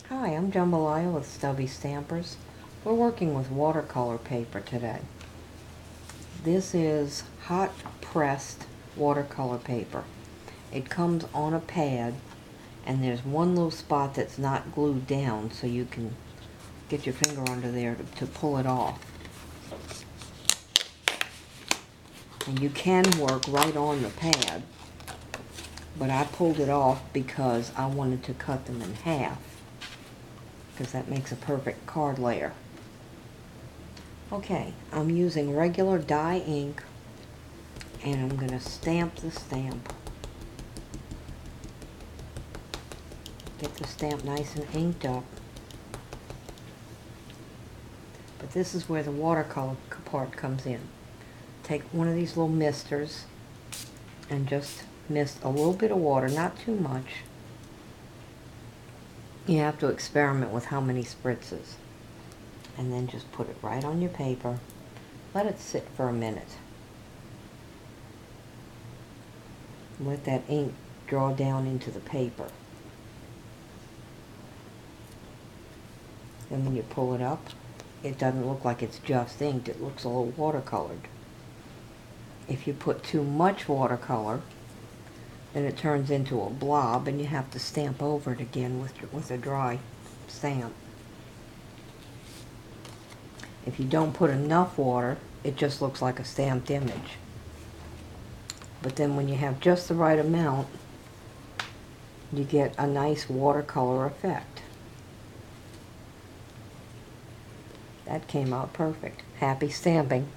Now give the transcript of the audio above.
Hi, I'm Jambalaya with Stubby Stampers. We're working with watercolor paper today. This is hot pressed watercolor paper. It comes on a pad and there's one little spot that's not glued down, so you can get your finger under there to pull it off. And you can work right on the pad, but I pulled it off because I wanted to cut them in half, because that makes a perfect card layer. Okay, I'm using regular dye ink, and I'm going to stamp the stamp. Get the stamp nice and inked up. But this is where the watercolor part comes in. Take one of these little misters and just mist a little bit of water, not too much. You have to experiment with how many spritzes. And then just put it right on your paper. Let it sit for a minute. Let that ink draw down into the paper. And when you pull it up, it doesn't look like it's just inked. It looks a little watercolored. If you put too much watercolor, then it turns into a blob and you have to stamp over it again with a dry stamp. If you don't put enough water, it just looks like a stamped image. But then when you have just the right amount, you get a nice watercolor effect. That came out perfect. Happy stamping.